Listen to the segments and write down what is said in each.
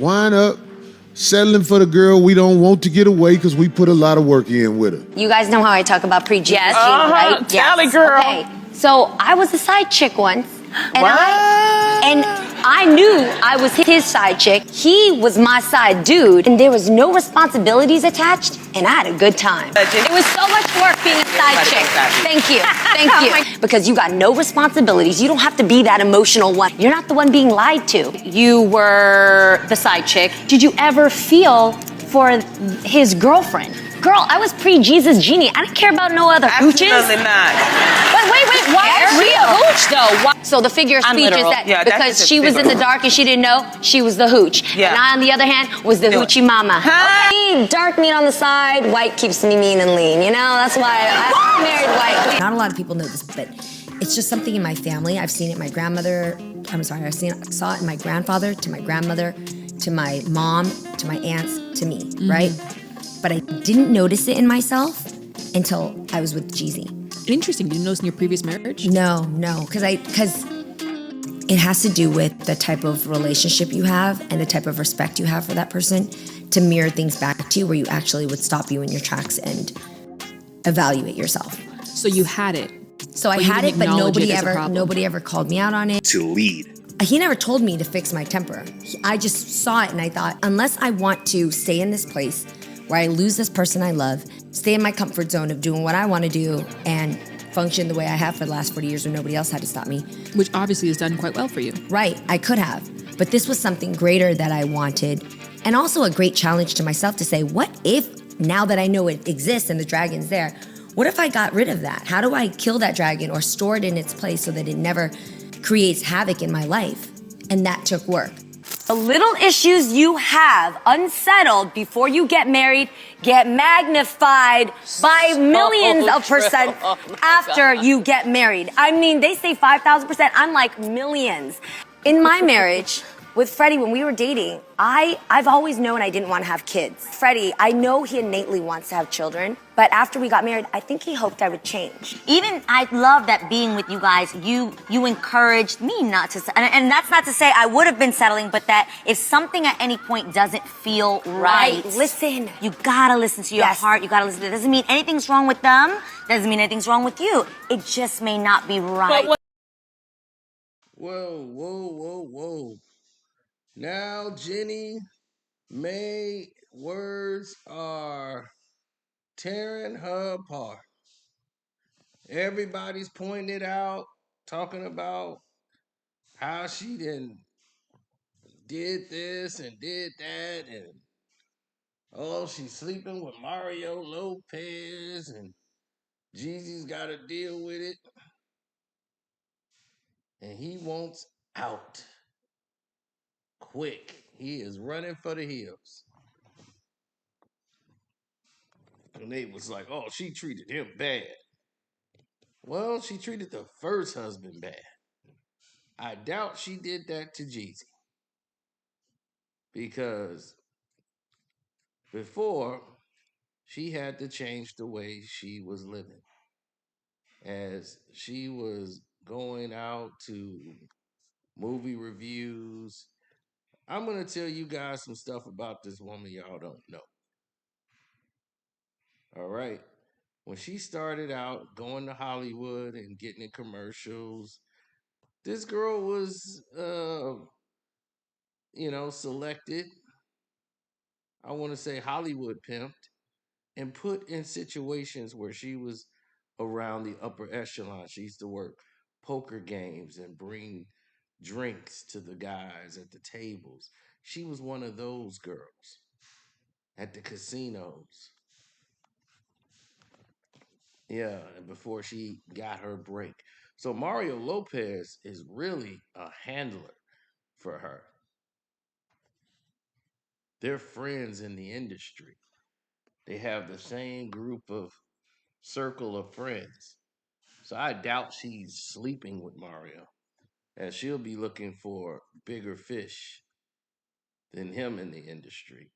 wind up settling for the girl we don't want to get away because we put a lot of work in with her. You guys know how I talk about pre-Jeannie, right? Tell it, girl. Okay, so I was a side chick once, and I knew I was his side chick. He was my side dude, and there was no responsibilities attached, and I had a good time. It was so much work being a side chick. Thank you, thank you. Because you got no responsibilities. You don't have to be that emotional one. You're not the one being lied to. You were the side chick. Did you ever feel for his girlfriend? Girl, I was pre-Jesus Jeannie. I didn't care about no other hooches. Absolutely not. But wait, why is she a hooch though? Why? So the figure of speech is that because she was in the dark and she didn't know, she was the hooch. Yeah. And I, on the other hand, was the hoochie mama. Okay. Dark meat on the side, white keeps me mean and lean. You know, that's why I married white. Not a lot of people know this, but it's just something in my family. I've seen it in my grandmother. Saw it in my grandfather, to my grandmother, to my mom, to my aunts, to me, right? But I didn't notice it in myself until I was with Jeezy. Interesting. You didn't notice in your previous marriage? No, because it has to do with the type of relationship you have and the type of respect you have for that person to mirror things back to you where you actually would stop you in your tracks and evaluate yourself. So you had it. So I had it, but nobody ever called me out on it. To lead. He never told me to fix my temper. I just saw it and I thought, unless I want to stay in this place where I lose this person I love, stay in my comfort zone of doing what I want to do and function the way I have for the last 40 years when nobody else had to stop me. Which obviously has done quite well for you. Right, I could have. But this was something greater that I wanted, and also a great challenge to myself to say, what if, now that I know it exists and the dragon's there, what if I got rid of that? How do I kill that dragon or store it in its place so that it never creates havoc in my life? And that took work. The little issues you have unsettled before you get married get magnified by millions of percent after you get married. I mean, they say 5,000%. I'm like millions. In my marriage with Freddie, when we were dating, I've always known I didn't want to have kids. Freddie, I know he innately wants to have children, but after we got married, I think he hoped I would change. Even I love that being with you guys, you encouraged me not to, and that's not to say I would have been settling, but that if something at any point doesn't feel right, listen. You gotta listen to your heart. You gotta listen. It doesn't mean anything's wrong with them. Doesn't mean anything's wrong with you. It just may not be right. Whoa. Now, Jeannie Mai words are tearing her apart. Everybody's pointing it out, talking about how she did this and did that, and oh, she's sleeping with Mario Lopez, and Jeezy's got to deal with it, and he wants out quick. He is running for the hills. And they was like, oh, she treated him bad. Well, she treated the first husband bad. I doubt she did that to Jeezy. Because before, she had to change the way she was living. As she was going out to movie reviews. I'm going to tell you guys some stuff about this woman y'all don't know. All right. When she started out going to Hollywood and getting in commercials, this girl was, selected. I want to say Hollywood pimped and put in situations where she was around the upper echelon. She used to work poker games and bring drinks to the guys at the tables. She was one of those girls at the casinos. Yeah, and before she got her break. So Mario Lopez is really a handler for her. They're friends in the industry. They have the same group of circle of friends. So I doubt she's sleeping with Mario. And she'll be looking for bigger fish than him in the industry.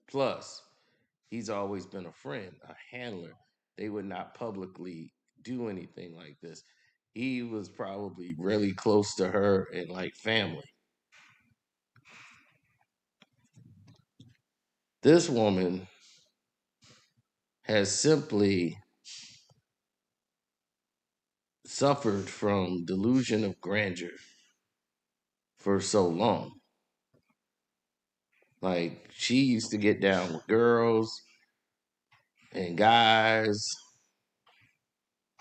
Plus, he's always been a friend, a handler. They would not publicly do anything like this. He was probably really close to her and like family. This woman has simply suffered from delusion of grandeur for so long. Like, she used to get down with girls and guys,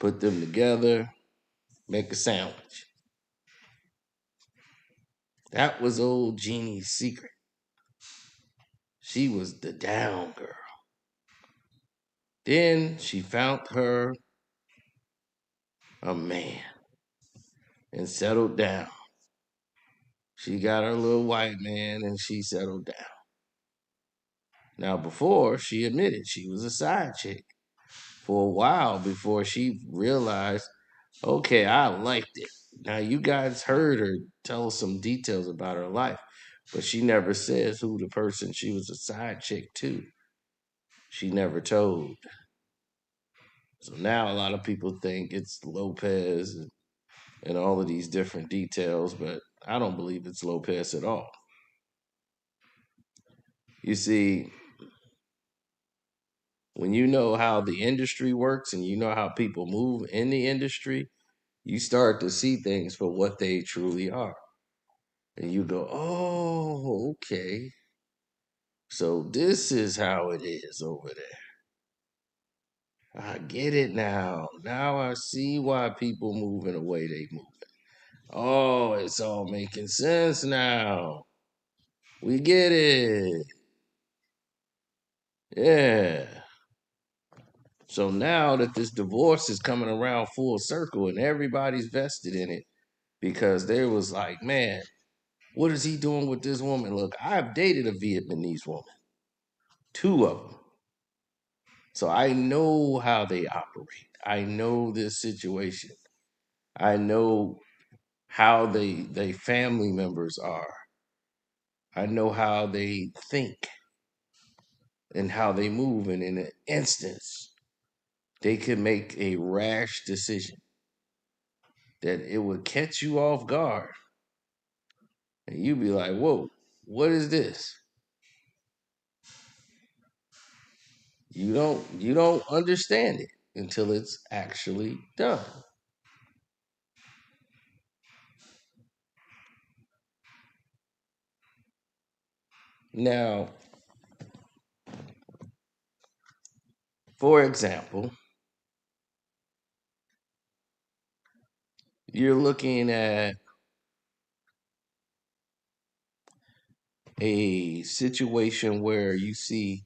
put them together, make a sandwich. That was old Jeannie's secret. She was the down girl. Then she found her a man and settled down. She got her little white man and she settled down. Now, before, she admitted she was a side chick for a while before she realized, okay, I liked it. Now, you guys heard her tell some details about her life, but she never says who the person she was a side chick to. She never told. So now a lot of people think it's Lopez and all of these different details, but I don't believe it's Lopez at all. You see, when you know how the industry works and you know how people move in the industry, you start to see things for what they truly are. And you go, oh, okay. So this is how it is over there. I get it now. Now I see why people move in the way they move. Oh, it's all making sense now. We get it. Yeah. So now that this divorce is coming around full circle and everybody's vested in it because there was like, man, what is he doing with this woman? Look, I've dated a Vietnamese woman, two of them. So I know how they operate. I know this situation. I know how they family members are. I know how they think and how they move. And in an instance, they can make a rash decision that it would catch you off guard. And you'd be like, whoa, what is this? You don't understand it until it's actually done. Now, for example, you're looking at a situation where you see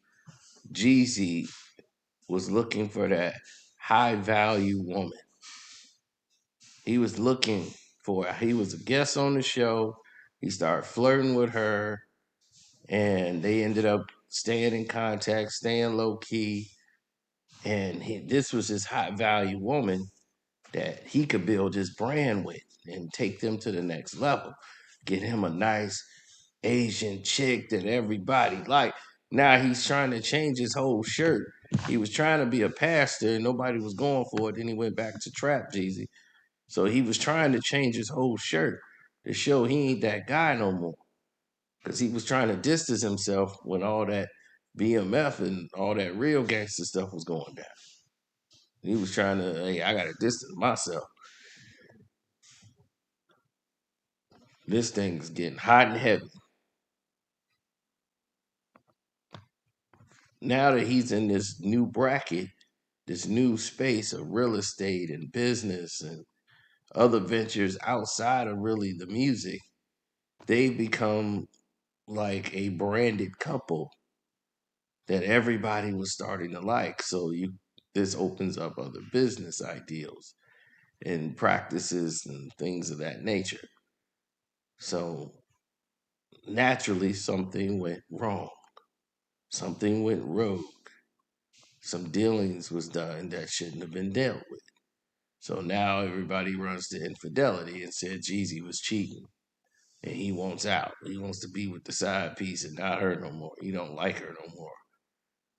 Jeezy was looking for that high value woman. He was looking he was a guest on the show. He started flirting with her, and they ended up staying in contact, staying low key. And this was his high value woman that he could build his brand with and take them to the next level. Get him a nice Asian chick that everybody liked. Now he's trying to change his whole shirt. He was trying to be a pastor and nobody was going for it. Then he went back to trap Jeezy. So he was trying to change his whole shirt to show he ain't that guy no more. Because he was trying to distance himself when all that BMF and all that real gangster stuff was going down. He was trying to, hey, I got to distance myself. This thing's getting hot and heavy. Now that he's in this new bracket, this new space of real estate and business and other ventures outside of really the music, they become like a branded couple that everybody was starting to like. So this opens up other business ideals and practices and things of that nature. So naturally something went wrong. Something went rogue. Some dealings was done that shouldn't have been dealt with. So now everybody runs to infidelity and said Jeezy was cheating and he wants out. He wants to be with the side piece and not her no more. He don't like her no more.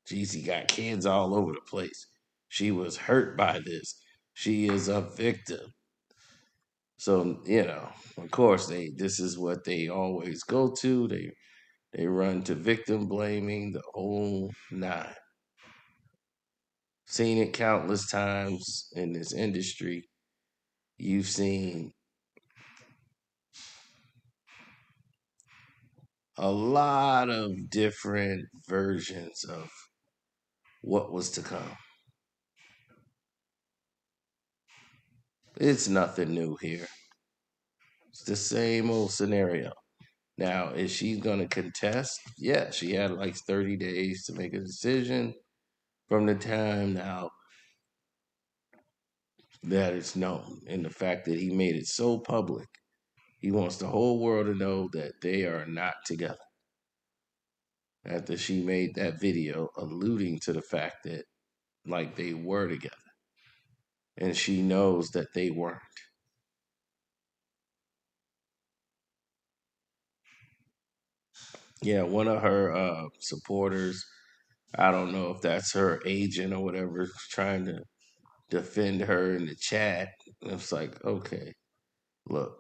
Jeezy got kids all over the place. She was hurt by this. She is a victim. So, of course this is what they always go to. They They run to victim blaming, the whole nine. Seen it countless times in this industry. You've seen a lot of different versions of what was to come. It's nothing new here. It's the same old scenario. Now, is she going to contest? Yeah, she had like 30 days to make a decision from the time now that it's known. And the fact that he made it so public, he wants the whole world to know that they are not together. After she made that video alluding to the fact that, like, they were together. And she knows that they weren't. Yeah, one of her supporters, I don't know if that's her agent or whatever, trying to defend her in the chat. It's like, okay, look,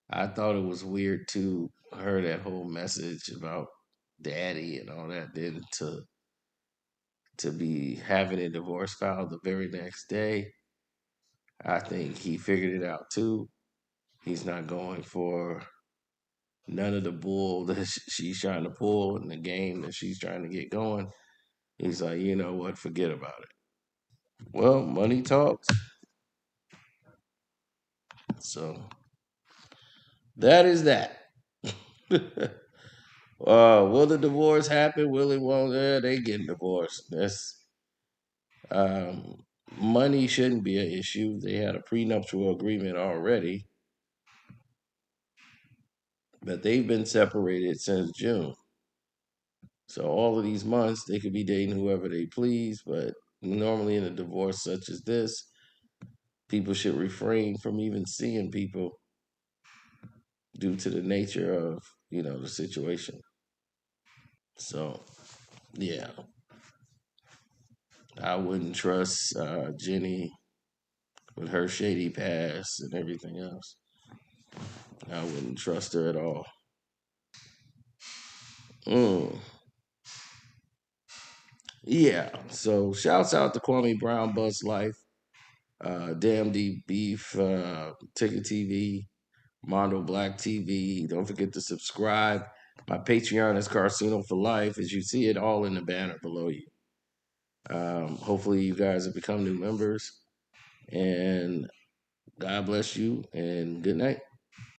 I thought it was weird too, her that whole message about daddy and all that, then to be having a divorce filed the very next day. I think he figured it out too. He's not going for none of the bull that she's trying to pull in the game that she's trying to get going. He's like, you know what, forget about it. Well, money talks. So that is that. Will the divorce happen? Will it? Won't? They getting divorced. That's um, money shouldn't be an issue. They had a prenuptial agreement already, but they've been separated since June. So all of these months they could be dating whoever they please, but normally in a divorce such as this, people should refrain from even seeing people due to the nature of, the situation. So yeah, I wouldn't trust Jenny with her shady past and everything else. I wouldn't trust her at all. Mm. Yeah. So shouts out to Kwame Brown, Buzz Life, Damn Deep Beef, Ticket TV, Mondo Black TV. Don't forget to subscribe. My Patreon is Carcino for Life, as you see it all in the banner below you. Hopefully, you guys have become new members. And God bless you, and good night.